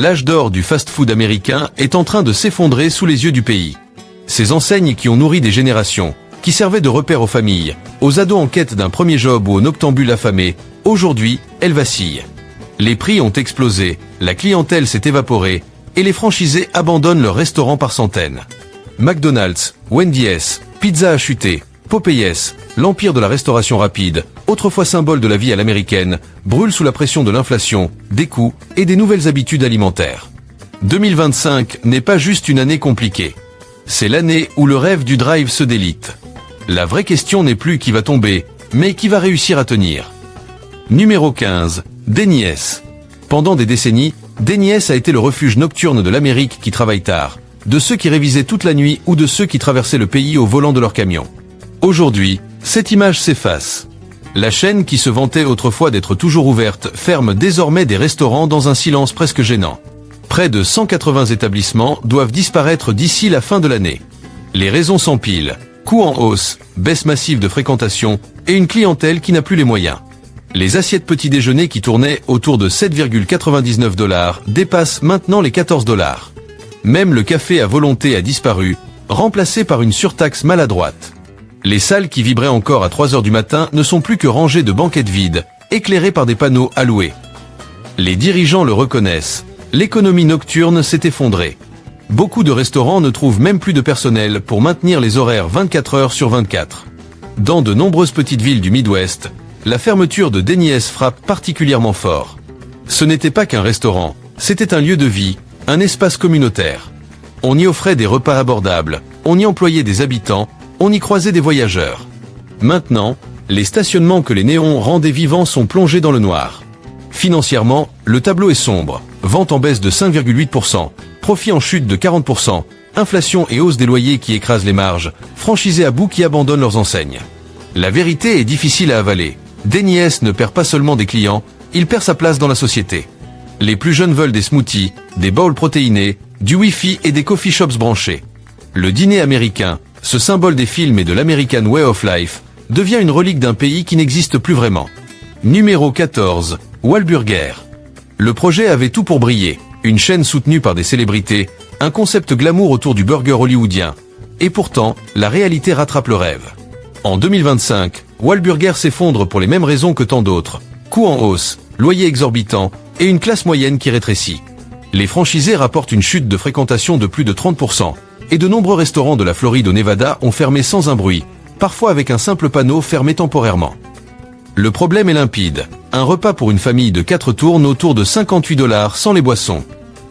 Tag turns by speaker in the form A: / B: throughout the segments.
A: L'âge d'or du fast-food américain est en train de s'effondrer sous les yeux du pays. Ces enseignes qui ont nourri des générations, qui servaient de repère aux familles, aux ados en quête d'un premier job ou aux noctambules affamés, aujourd'hui, elles vacillent. Les prix ont explosé, la clientèle s'est évaporée, et les franchisés abandonnent leurs restaurants par centaines. McDonald's, Wendy's, Pizza Hut, Popeyes, l'empire de la restauration rapide, autrefois symbole de la vie à l'américaine, brûle sous la pression de l'inflation, des coûts et des nouvelles habitudes alimentaires. 2025 n'est pas juste une année compliquée. C'est l'année où le rêve du drive se délite. La vraie question n'est plus qui va tomber, mais qui va réussir à tenir. Numéro 15, Denny's. Pendant des décennies, Denny's a été le refuge nocturne de l'Amérique qui travaille tard, de ceux qui révisaient toute la nuit ou de ceux qui traversaient le pays au volant de leur camion. Aujourd'hui, cette image s'efface. La chaîne qui se vantait autrefois d'être toujours ouverte ferme désormais des restaurants dans un silence presque gênant. Près de 180 établissements doivent disparaître d'ici la fin de l'année. Les raisons s'empilent, coûts en hausse, baisse massive de fréquentation et une clientèle qui n'a plus les moyens. Les assiettes petit déjeuner qui tournaient autour de 7,99 $ dépassent maintenant les 14 $. Même le café à volonté a disparu, remplacé par une surtaxe maladroite. Les salles qui vibraient encore à 3 heures du matin ne sont plus que rangées de banquettes vides, éclairées par des panneaux à louer. Les dirigeants le reconnaissent, l'économie nocturne s'est effondrée. Beaucoup de restaurants ne trouvent même plus de personnel pour maintenir les horaires 24 heures sur 24. Dans de nombreuses petites villes du Midwest, la fermeture de Denny's frappe particulièrement fort. Ce n'était pas qu'un restaurant, c'était un lieu de vie, un espace communautaire. On y offrait des repas abordables, on y employait des habitants, on y croisait des voyageurs. Maintenant, les stationnements que les néons rendaient vivants sont plongés dans le noir. Financièrement, le tableau est sombre, vente en baisse de 5,8%, profit en chute de 40%, inflation et hausse des loyers qui écrasent les marges, franchisés à bout qui abandonnent leurs enseignes. La vérité est difficile à avaler. Denny's ne perd pas seulement des clients, il perd sa place dans la société. Les plus jeunes veulent des smoothies, des bowls protéinés, du Wi-Fi et des coffee shops branchés. Le dîner américain, ce symbole des films et de l'American Way of Life, devient une relique d'un pays qui n'existe plus vraiment. Numéro 14, Wahlburger. Le projet avait tout pour briller, une chaîne soutenue par des célébrités, un concept glamour autour du burger hollywoodien. Et pourtant, la réalité rattrape le rêve. En 2025, Wahlburger s'effondre pour les mêmes raisons que tant d'autres. Coûts en hausse, loyers exorbitants et une classe moyenne qui rétrécit. Les franchisés rapportent une chute de fréquentation de plus de 30%. Et de nombreux restaurants de la Floride au Nevada ont fermé sans un bruit, parfois avec un simple panneau fermé temporairement. Le problème est limpide. Un repas pour une famille de 4 tourne autour de 58 $ sans les boissons.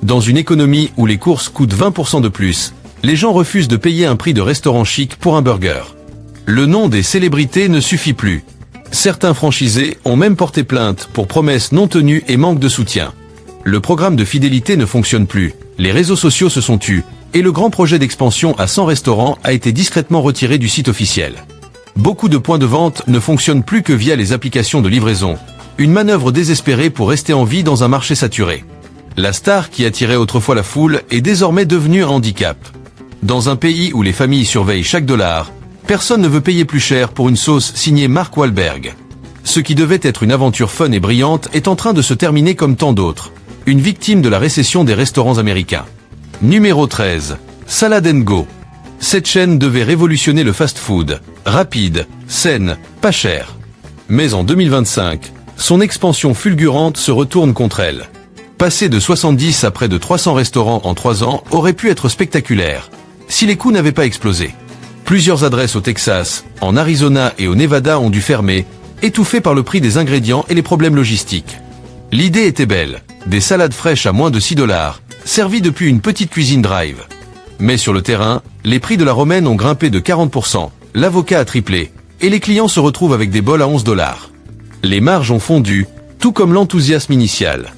A: Dans une économie où les courses coûtent 20% de plus, les gens refusent de payer un prix de restaurant chic pour un burger. Le nom des célébrités ne suffit plus. Certains franchisés ont même porté plainte pour promesses non tenues et manque de soutien. Le programme de fidélité ne fonctionne plus, les réseaux sociaux se sont tus, et le grand projet d'expansion à 100 restaurants a été discrètement retiré du site officiel. Beaucoup de points de vente ne fonctionnent plus que via les applications de livraison, une manœuvre désespérée pour rester en vie dans un marché saturé. La star qui attirait autrefois la foule est désormais devenue un handicap. Dans un pays où les familles surveillent chaque dollar, personne ne veut payer plus cher pour une sauce signée Mark Wahlberg. Ce qui devait être une aventure fun et brillante est en train de se terminer comme tant d'autres, une victime de la récession des restaurants américains. Numéro 13, Salad & Go. Cette chaîne devait révolutionner le fast-food, rapide, saine, pas cher. Mais en 2025, son expansion fulgurante se retourne contre elle. Passer de 70 à près de 300 restaurants en 3 ans aurait pu être spectaculaire, si les coûts n'avaient pas explosé. Plusieurs adresses au Texas, en Arizona et au Nevada ont dû fermer, étouffées par le prix des ingrédients et les problèmes logistiques. L'idée était belle, des salades fraîches à moins de 6 $, servies depuis une petite cuisine drive. Mais sur le terrain, les prix de la romaine ont grimpé de 40%, l'avocat a triplé, et les clients se retrouvent avec des bols à 11 $. Les marges ont fondu, tout comme l'enthousiasme initial.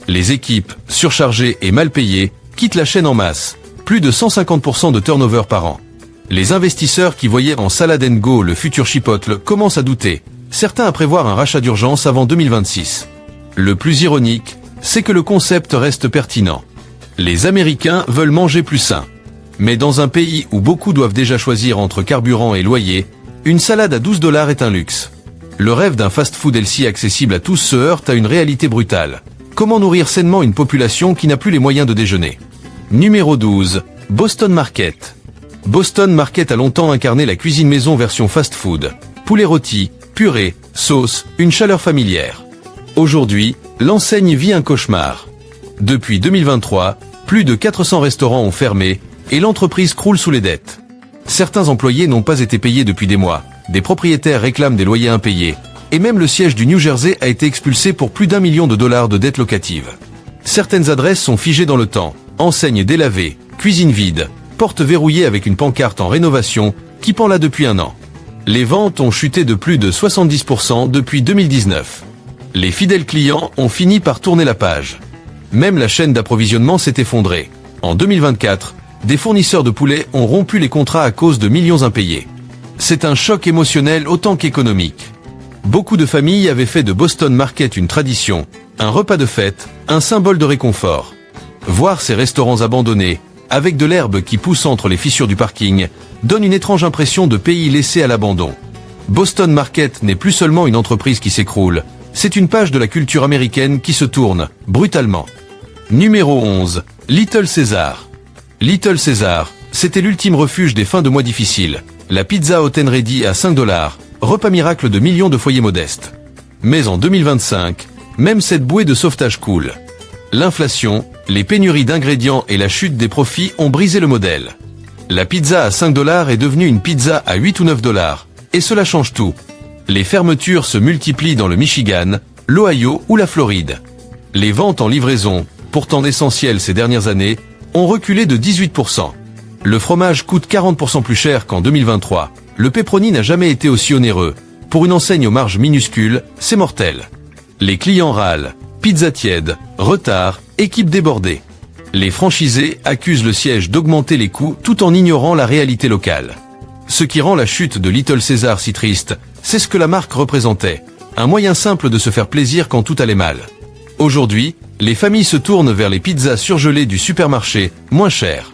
A: Les équipes, surchargées et mal payées, quittent la chaîne en masse, plus de 150% de turnover par an. Les investisseurs qui voyaient en Salad & Go le futur Chipotle commencent à douter, certains à prévoir un rachat d'urgence avant 2026. Le plus ironique, c'est que le concept reste pertinent. Les Américains veulent manger plus sain. Mais dans un pays où beaucoup doivent déjà choisir entre carburant et loyer, une salade à 12 $ est un luxe. Le rêve d'un fast-food healthy accessible à tous se heurte à une réalité brutale. Comment nourrir sainement une population qui n'a plus les moyens de déjeuner? Numéro 12. Boston Market. Boston Market a longtemps incarné la cuisine maison version fast-food. Poulet rôti, purée, sauce, une chaleur familière. Aujourd'hui, l'enseigne vit un cauchemar. Depuis 2023, plus de 400 restaurants ont fermé et l'entreprise croule sous les dettes. Certains employés n'ont pas été payés depuis des mois, des propriétaires réclament des loyers impayés, et même le siège du New Jersey a été expulsé pour plus d'1 million de dollars de dettes locatives. Certaines adresses sont figées dans le temps, enseignes délavées, cuisine vide, portes verrouillées avec une pancarte en rénovation qui pend là depuis 1 an. Les ventes ont chuté de plus de 70% depuis 2019. Les fidèles clients ont fini par tourner la page. Même la chaîne d'approvisionnement s'est effondrée. En 2024, des fournisseurs de poulet ont rompu les contrats à cause de millions impayés. C'est un choc émotionnel autant qu'économique. Beaucoup de familles avaient fait de Boston Market une tradition, un repas de fête, un symbole de réconfort. Voir ces restaurants abandonnés, avec de l'herbe qui pousse entre les fissures du parking, donne une étrange impression de pays laissé à l'abandon. Boston Market n'est plus seulement une entreprise qui s'écroule, c'est une page de la culture américaine qui se tourne, brutalement. Numéro 11. Little Caesar. Little Caesar, c'était l'ultime refuge des fins de mois difficiles. La pizza hot and ready à 5 $, repas miracle de millions de foyers modestes. Mais en 2025, même cette bouée de sauvetage coule. L'inflation, les pénuries d'ingrédients et la chute des profits ont brisé le modèle. La pizza à 5 $ est devenue une pizza à 8 ou 9 $, et cela change tout. Les fermetures se multiplient dans le Michigan, l'Ohio ou la Floride. Les ventes en livraison, pourtant essentielles ces dernières années, ont reculé de 18%. Le fromage coûte 40% plus cher qu'en 2023. Le pepperoni n'a jamais été aussi onéreux. Pour une enseigne aux marges minuscules, c'est mortel. Les clients râlent. Pizza tiède, retard, équipe débordée. Les franchisés accusent le siège d'augmenter les coûts tout en ignorant la réalité locale. Ce qui rend la chute de Little Caesar si triste, c'est ce que la marque représentait. Un moyen simple de se faire plaisir quand tout allait mal. Aujourd'hui, les familles se tournent vers les pizzas surgelées du supermarché, moins chères.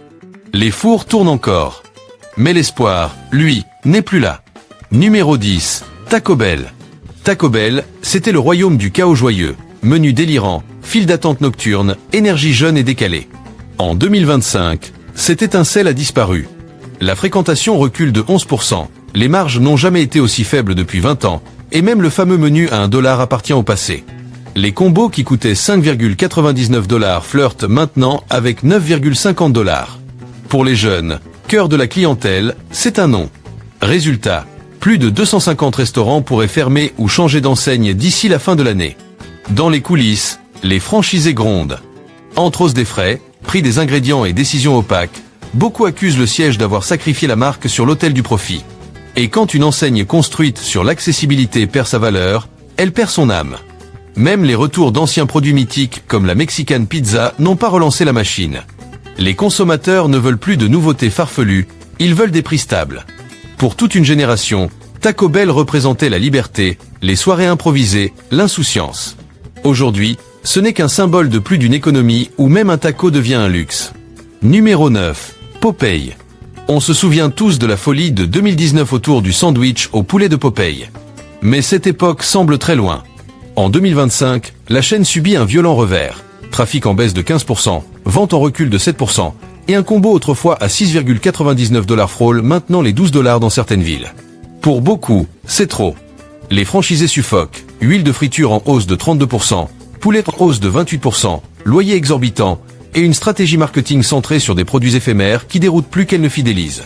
A: Les fours tournent encore. Mais l'espoir, lui, n'est plus là. Numéro 10. Taco Bell. Taco Bell, c'était le royaume du chaos joyeux. Menu délirant, file d'attente nocturne, énergie jeune et décalée. En 2025, cette étincelle a disparu. La fréquentation recule de 11%, les marges n'ont jamais été aussi faibles depuis 20 ans, et même le fameux menu à 1 $ appartient au passé. Les combos qui coûtaient 5,99 $ flirtent maintenant avec 9,50 $. Pour les jeunes, cœur de la clientèle, c'est un non. Résultat, plus de 250 restaurants pourraient fermer ou changer d'enseigne d'ici la fin de l'année. Dans les coulisses, les franchisés grondent. Entre hausse des frais, prix des ingrédients et décisions opaques, beaucoup accusent le siège d'avoir sacrifié la marque sur l'autel du profit. Et quand une enseigne construite sur l'accessibilité perd sa valeur, elle perd son âme. Même les retours d'anciens produits mythiques comme la Mexican Pizza n'ont pas relancé la machine. Les consommateurs ne veulent plus de nouveautés farfelues, ils veulent des prix stables. Pour toute une génération, Taco Bell représentait la liberté, les soirées improvisées, l'insouciance. Aujourd'hui, ce n'est qu'un symbole de plus d'une économie où même un taco devient un luxe. Numéro 9. Popeye. On se souvient tous de la folie de 2019 autour du sandwich au poulet de Popeye. Mais cette époque semble très loin. En 2025, la chaîne subit un violent revers. Trafic en baisse de 15%, vente en recul de 7%, et un combo autrefois à 6,99 $ frôle maintenant les 12 $ dans certaines villes. Pour beaucoup, c'est trop. Les franchisés suffoquent, huile de friture en hausse de 32%, poulet en hausse de 28%, loyer exorbitant, et une stratégie marketing centrée sur des produits éphémères qui déroutent plus qu'elle ne fidélise.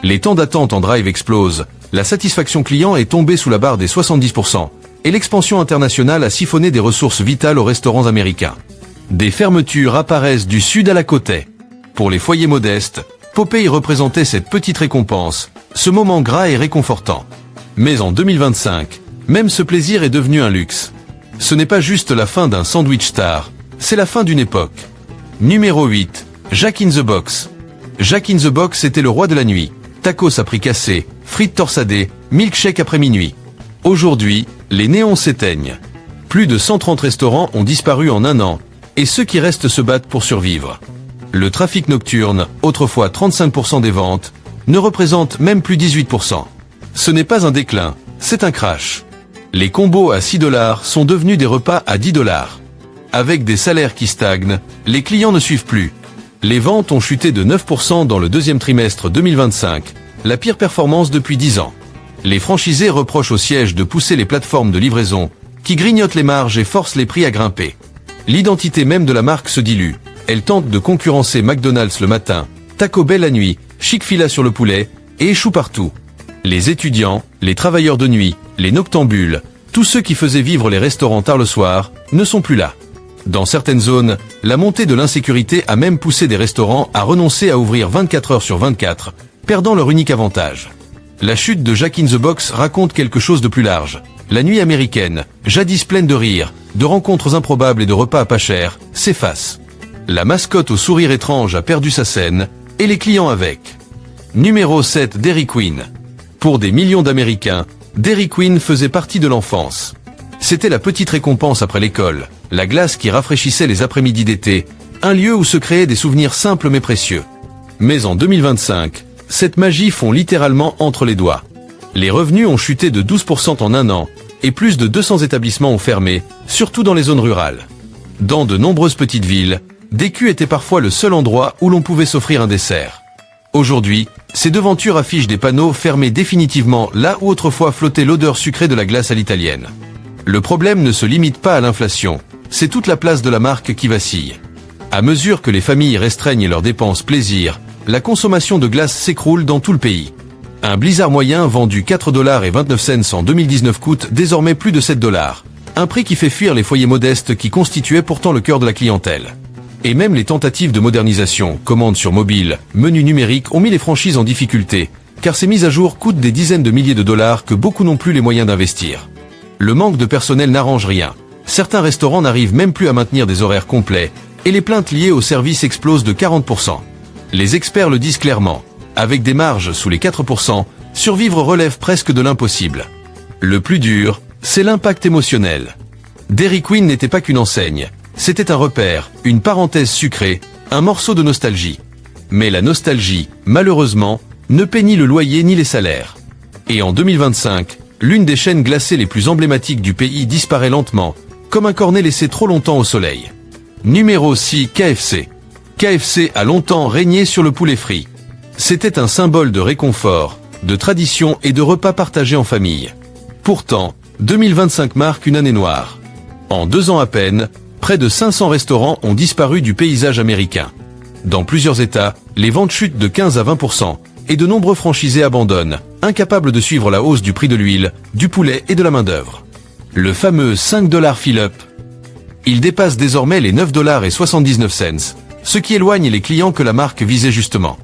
A: Les temps d'attente en drive explosent, la satisfaction client est tombée sous la barre des 70%, et l'expansion internationale a siphonné des ressources vitales aux restaurants américains. Des fermetures apparaissent du sud à la côte est. Pour les foyers modestes, Popeye représentait cette petite récompense, ce moment gras et réconfortant. Mais en 2025, même ce plaisir est devenu un luxe. Ce n'est pas juste la fin d'un sandwich star, c'est la fin d'une époque. Numéro 8. Jack in the Box. Jack in the Box était le roi de la nuit. Tacos à prix cassé, frites torsadées, milkshake après minuit. Aujourd'hui, les néons s'éteignent. Plus de 130 restaurants ont disparu en 1 an, et ceux qui restent se battent pour survivre. Le trafic nocturne, autrefois 35% des ventes, ne représente même plus 18%. Ce n'est pas un déclin, c'est un crash. Les combos à 6 $ sont devenus des repas à 10 $. Avec des salaires qui stagnent, les clients ne suivent plus. Les ventes ont chuté de 9% dans le deuxième trimestre 2025, la pire performance depuis 10 ans. Les franchisés reprochent au siège de pousser les plateformes de livraison, qui grignotent les marges et forcent les prix à grimper. L'identité même de la marque se dilue. Elle tente de concurrencer McDonald's le matin, Taco Bell la nuit, Chick-fil-A sur le poulet, et échoue partout. Les étudiants, les travailleurs de nuit, les noctambules, tous ceux qui faisaient vivre les restaurants tard le soir, ne sont plus là. Dans certaines zones, la montée de l'insécurité a même poussé des restaurants à renoncer à ouvrir 24 heures sur 24, perdant leur unique avantage. La chute de Jack in the Box raconte quelque chose de plus large. La nuit américaine, jadis pleine de rires, de rencontres improbables et de repas à pas cher, s'efface. La mascotte au sourire étrange a perdu sa scène, et les clients avec. Numéro 7, Dairy Queen. Pour des millions d'Américains, Dairy Queen faisait partie de l'enfance. C'était la petite récompense après l'école, la glace qui rafraîchissait les après-midi d'été, un lieu où se créaient des souvenirs simples mais précieux. Mais en 2025, cette magie fond littéralement entre les doigts. Les revenus ont chuté de 12% en un an, et plus de 200 établissements ont fermé, surtout dans les zones rurales. Dans de nombreuses petites villes, DQ était parfois le seul endroit où l'on pouvait s'offrir un dessert. Aujourd'hui, ces devantures affichent des panneaux fermés définitivement là où autrefois flottait l'odeur sucrée de la glace à l'italienne. Le problème ne se limite pas à l'inflation, c'est toute la place de la marque qui vacille. À mesure que les familles restreignent leurs dépenses plaisir, la consommation de glace s'écroule dans tout le pays. Un blizzard moyen vendu 4,29$ en 2019 coûte désormais plus de 7$, un prix qui fait fuir les foyers modestes qui constituaient pourtant le cœur de la clientèle. Et même les tentatives de modernisation, commandes sur mobile, menus numériques ont mis les franchises en difficulté, car ces mises à jour coûtent des dizaines de milliers de dollars que beaucoup n'ont plus les moyens d'investir. Le manque de personnel n'arrange rien. Certains restaurants n'arrivent même plus à maintenir des horaires complets, et les plaintes liées au service explosent de 40%. Les experts le disent clairement, avec des marges sous les 4%, survivre relève presque de l'impossible. Le plus dur, c'est l'impact émotionnel. Dairy Queen n'était pas qu'une enseigne, c'était un repère, une parenthèse sucrée, un morceau de nostalgie. Mais la nostalgie, malheureusement, ne paie ni le loyer ni les salaires. Et en 2025, l'une des chaînes glacées les plus emblématiques du pays disparaît lentement, comme un cornet laissé trop longtemps au soleil. Numéro 6, KFC. KFC a longtemps régné sur le poulet frit. C'était un symbole de réconfort, de tradition et de repas partagés en famille. Pourtant, 2025 marque une année noire. En 2 ans à peine, près de 500 restaurants ont disparu du paysage américain. Dans plusieurs États, les ventes chutent de 15 à 20%, et de nombreux franchisés abandonnent, incapables de suivre la hausse du prix de l'huile, du poulet et de la main-d'œuvre. Le fameux 5$ fill-up. Il dépasse désormais les 9,79$, ce qui éloigne les clients que la marque visait justement.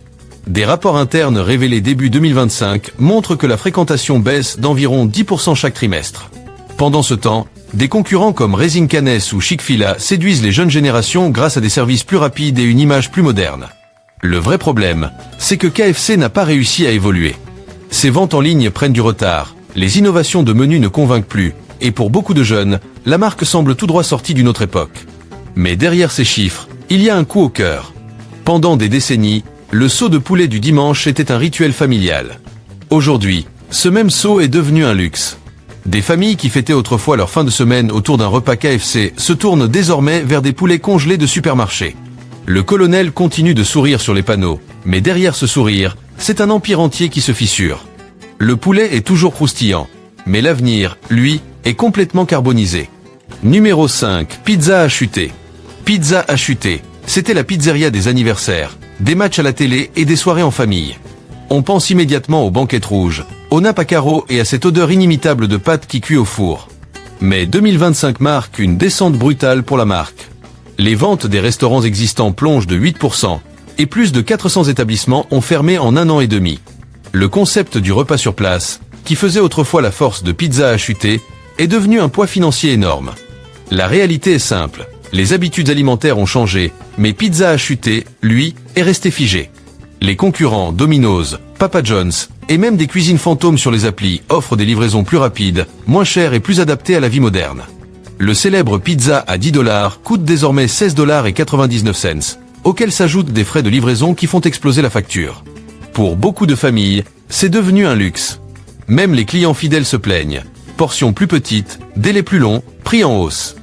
A: Des rapports internes révélés début 2025 montrent que la fréquentation baisse d'environ 10% chaque trimestre. Pendant ce temps, des concurrents comme Raising Cane's ou Chick-fil-A séduisent les jeunes générations grâce à des services plus rapides et une image plus moderne. Le vrai problème, c'est que KFC n'a pas réussi à évoluer. Ses ventes en ligne prennent du retard, les innovations de menus ne convainquent plus, et pour beaucoup de jeunes, la marque semble tout droit sortie d'une autre époque. Mais derrière ces chiffres, il y a un coup au cœur. Pendant des décennies, le saut de poulet du dimanche était un rituel familial. Aujourd'hui, ce même saut est devenu un luxe. Des familles qui fêtaient autrefois leur fin de semaine autour d'un repas KFC se tournent désormais vers des poulets congelés de supermarché. Le colonel continue de sourire sur les panneaux, mais derrière ce sourire, c'est un empire entier qui se fissure. Le poulet est toujours croustillant, mais l'avenir, lui, est complètement carbonisé. Numéro 5, Pizza a chuté. Pizza a chuté, c'était la pizzeria des anniversaires, des matchs à la télé et des soirées en famille. On pense immédiatement aux banquettes rouges, aux nappes à carreaux et à cette odeur inimitable de pâtes qui cuit au four. Mais 2025 marque une descente brutale pour la marque. Les ventes des restaurants existants plongent de 8%, et plus de 400 établissements ont fermé en 1 an et demi. Le concept du repas sur place, qui faisait autrefois la force de Pizza a chuté, est devenu un poids financier énorme. La réalité est simple, les habitudes alimentaires ont changé, mais Pizza a chuté, lui, est resté figé. Les concurrents Domino's, Papa John's, et même des cuisines fantômes sur les applis offrent des livraisons plus rapides, moins chères et plus adaptées à la vie moderne. Le célèbre pizza à 10$ coûte désormais 16,99$, auxquels s'ajoutent des frais de livraison qui font exploser la facture. Pour beaucoup de familles, c'est devenu un luxe. Même les clients fidèles se plaignent. Portions plus petites, délais plus longs, prix en hausse.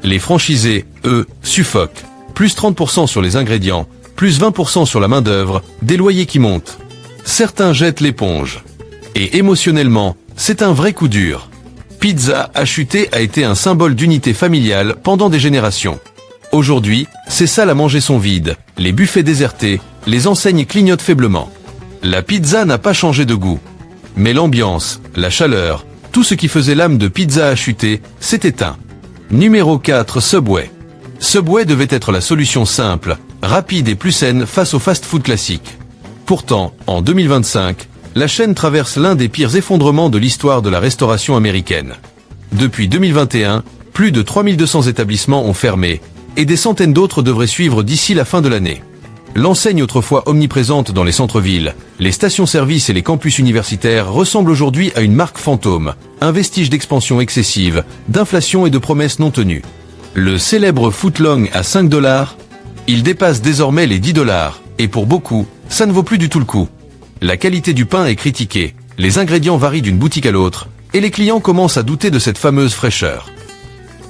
A: Les franchisés, eux, suffoquent. Plus 30% sur les ingrédients, plus 20% sur la main-d'œuvre, des loyers qui montent. Certains jettent l'éponge. Et émotionnellement, c'est un vrai coup dur. Pizza Achuté a été un symbole d'unité familiale pendant des générations. Aujourd'hui, ces salles à manger sont vides, les buffets désertés, les enseignes clignotent faiblement. La pizza n'a pas changé de goût. Mais l'ambiance, la chaleur, tout ce qui faisait l'âme de Pizza Achuté, s'est éteint. Numéro 4, Subway. Subway devait être la solution simple, rapide et plus saine face au fast-food classique. Pourtant, en 2025, la chaîne traverse l'un des pires effondrements de l'histoire de la restauration américaine. Depuis 2021, plus de 3200 établissements ont fermé, et des centaines d'autres devraient suivre d'ici la fin de l'année. L'enseigne autrefois omniprésente dans les centres-villes, les stations-service et les campus universitaires ressemble aujourd'hui à une marque fantôme, un vestige d'expansion excessive, d'inflation et de promesses non tenues. Le célèbre footlong à 5 $, il dépasse désormais les 10 $, et pour beaucoup, ça ne vaut plus du tout le coup. La qualité du pain est critiquée, les ingrédients varient d'une boutique à l'autre, et les clients commencent à douter de cette fameuse fraîcheur.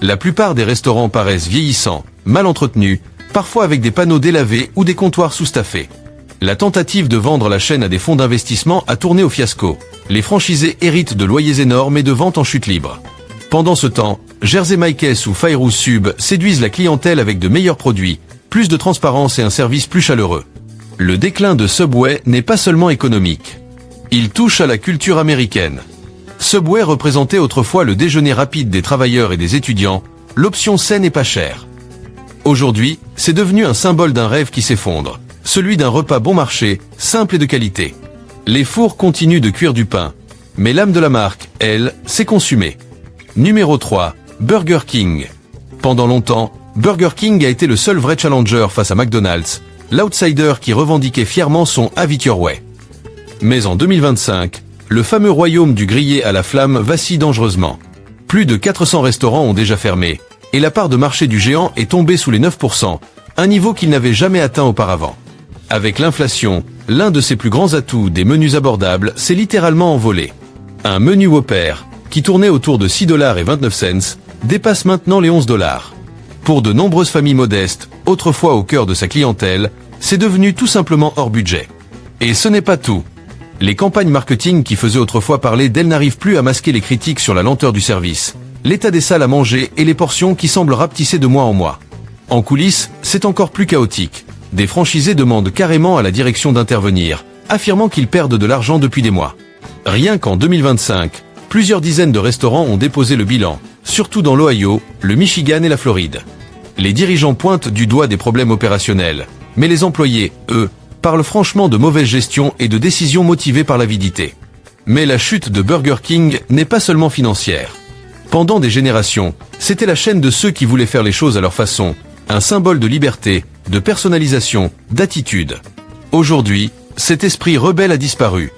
A: La plupart des restaurants paraissent vieillissants, mal entretenus, parfois avec des panneaux délavés ou des comptoirs sous-staffés. La tentative de vendre la chaîne à des fonds d'investissement a tourné au fiasco. Les franchisés héritent de loyers énormes et de ventes en chute libre. Pendant ce temps, Jersey Mike's ou Fayrouz Sub séduisent la clientèle avec de meilleurs produits, plus de transparence et un service plus chaleureux. Le déclin de Subway n'est pas seulement économique. Il touche à la culture américaine. Subway représentait autrefois le déjeuner rapide des travailleurs et des étudiants, l'option saine et pas chère. Aujourd'hui, c'est devenu un symbole d'un rêve qui s'effondre, celui d'un repas bon marché, simple et de qualité. Les fours continuent de cuire du pain, mais l'âme de la marque, elle, s'est consumée. Numéro 3, Burger King. Pendant longtemps, Burger King a été le seul vrai challenger face à McDonald's, l'outsider qui revendiquait fièrement son Have it your way. Mais en 2025, le fameux royaume du grillé à la flamme vacille dangereusement. Plus de 400 restaurants ont déjà fermé, et la part de marché du géant est tombée sous les 9%, un niveau qu'il n'avait jamais atteint auparavant. Avec l'inflation, l'un de ses plus grands atouts des menus abordables s'est littéralement envolé. Un menu Whopper, qui tournait autour de 6,29 $, dépasse maintenant les 11 $. Pour de nombreuses familles modestes, autrefois au cœur de sa clientèle, c'est devenu tout simplement hors budget. Et ce n'est pas tout. Les campagnes marketing qui faisaient autrefois parler d'elles n'arrivent plus à masquer les critiques sur la lenteur du service, l'état des salles à manger et les portions qui semblent rapetisser de mois en mois. En coulisses, c'est encore plus chaotique. Des franchisés demandent carrément à la direction d'intervenir, affirmant qu'ils perdent de l'argent depuis des mois. Rien qu'en 2025, plusieurs dizaines de restaurants ont déposé le bilan, surtout dans l'Ohio, le Michigan et la Floride. Les dirigeants pointent du doigt des problèmes opérationnels, mais les employés, eux, parlent franchement de mauvaise gestion et de décisions motivées par l'avidité. Mais la chute de Burger King n'est pas seulement financière. Pendant des générations, c'était la chaîne de ceux qui voulaient faire les choses à leur façon, un symbole de liberté, de personnalisation, d'attitude. Aujourd'hui, cet esprit rebelle a disparu.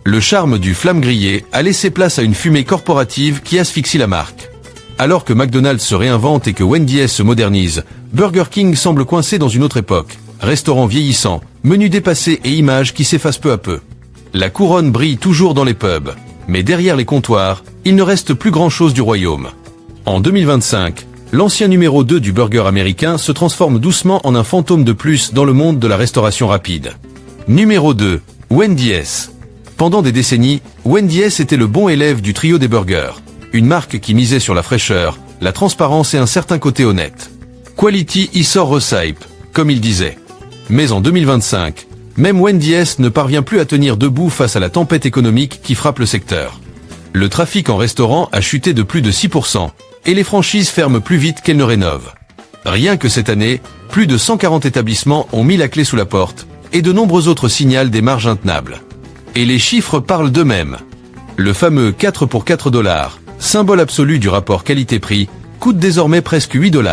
A: Le charme du flamme grillé a laissé place à une fumée corporative qui asphyxie la marque. Alors que McDonald's se réinvente et que Wendy's se modernise, Burger King semble coincé dans une autre époque. Restaurant vieillissant, menus dépassés et images qui s'effacent peu à peu. La couronne brille toujours dans les pubs, mais derrière les comptoirs, il ne reste plus grand-chose du royaume. En 2025, l'ancien numéro 2 du burger américain se transforme doucement en un fantôme de plus dans le monde de la restauration rapide. Numéro 2, Wendy's. Pendant des décennies, Wendy's était le bon élève du trio des burgers. Une marque qui misait sur la fraîcheur, la transparence et un certain côté honnête. Quality is our recipe, comme il disait. Mais en 2025, même Wendy's ne parvient plus à tenir debout face à la tempête économique qui frappe le secteur. Le trafic en restaurant a chuté de plus de 6%, et les franchises ferment plus vite qu'elles ne rénovent. Rien que cette année, plus de 140 établissements ont mis la clé sous la porte, et de nombreux autres signalent des marges intenables. Et les chiffres parlent d'eux-mêmes. Le fameux 4 pour 4 $, symbole absolu du rapport qualité-prix, coûte désormais presque 8 $.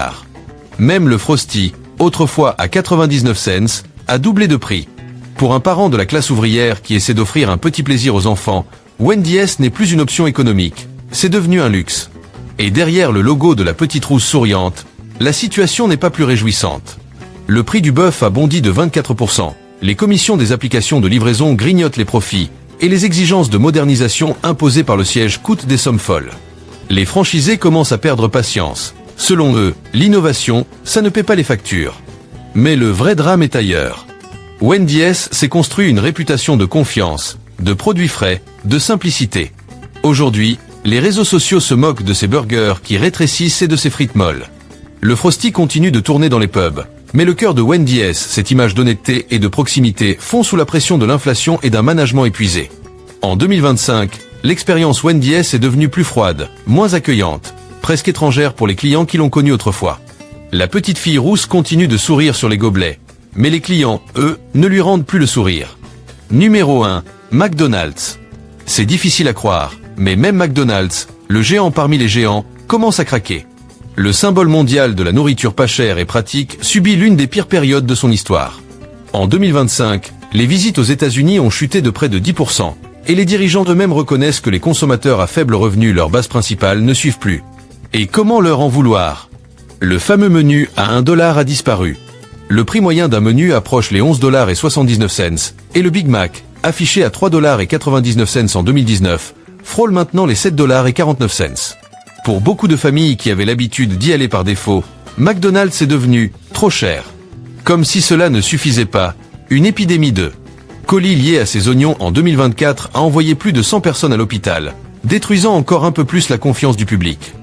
A: Même le Frosty, autrefois à 99 cents, a doublé de prix. Pour un parent de la classe ouvrière qui essaie d'offrir un petit plaisir aux enfants, Wendy's n'est plus une option économique, c'est devenu un luxe. Et derrière le logo de la petite rousse souriante, la situation n'est pas plus réjouissante. Le prix du bœuf a bondi de 24%, les commissions des applications de livraison grignotent les profits, et les exigences de modernisation imposées par le siège coûtent des sommes folles. Les franchisés commencent à perdre patience. Selon eux, l'innovation, ça ne paie pas les factures. Mais le vrai drame est ailleurs. Wendy's s'est construit une réputation de confiance, de produits frais, de simplicité. Aujourd'hui, les réseaux sociaux se moquent de ces burgers qui rétrécissent et de ces frites molles. Le Frosty continue de tourner dans les pubs, mais le cœur de Wendy's, cette image d'honnêteté et de proximité, fond sous la pression de l'inflation et d'un management épuisé. En 2025, l'expérience Wendy's est devenue plus froide, moins accueillante, presque étrangère pour les clients qui l'ont connue autrefois. La petite fille rousse continue de sourire sur les gobelets, mais les clients, eux, ne lui rendent plus le sourire. Numéro 1, McDonald's. C'est difficile à croire, mais même McDonald's, le géant parmi les géants, commence à craquer. Le symbole mondial de la nourriture pas chère et pratique subit l'une des pires périodes de son histoire. En 2025, les visites aux États-Unis ont chuté de près de 10%, et les dirigeants eux-mêmes reconnaissent que les consommateurs à faible revenu, leur base principale, ne suivent plus. Et comment leur en vouloir? Le fameux menu à $1 a disparu. Le prix moyen d'un menu approche les $11,79 et le Big Mac, affiché à $3,99 en 2019, frôle maintenant les $7,49. Pour beaucoup de familles qui avaient l'habitude d'y aller par défaut, McDonald's est devenu trop cher. Comme si cela ne suffisait pas, une épidémie de colis liés à ces oignons en 2024 a envoyé plus de 100 personnes à l'hôpital, détruisant encore un peu plus la confiance du public.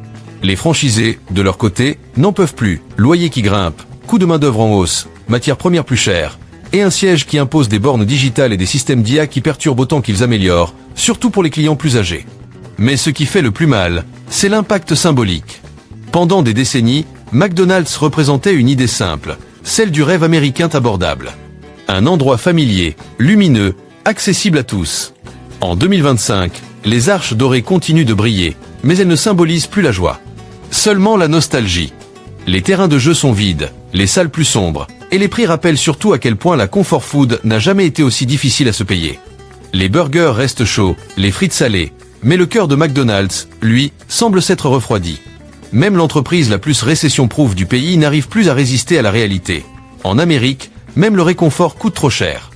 A: Les franchisés, de leur côté, n'en peuvent plus, loyers qui grimpent, coûts de main-d'œuvre en hausse, matières premières plus chères, et un siège qui impose des bornes digitales et des systèmes d'IA qui perturbent autant qu'ils améliorent, surtout pour les clients plus âgés. Mais ce qui fait le plus mal, c'est l'impact symbolique. Pendant des décennies, McDonald's représentait une idée simple, celle du rêve américain abordable. Un endroit familier, lumineux, accessible à tous. En 2025, les arches dorées continuent de briller, mais elles ne symbolisent plus la joie. Seulement la nostalgie. Les terrains de jeu sont vides, les salles plus sombres, et les prix rappellent surtout à quel point la comfort food n'a jamais été aussi difficile à se payer. Les burgers restent chauds, les frites salées, mais le cœur de McDonald's, lui, semble s'être refroidi. Même l'entreprise la plus récession-proof du pays n'arrive plus à résister à la réalité. En Amérique, même le réconfort coûte trop cher.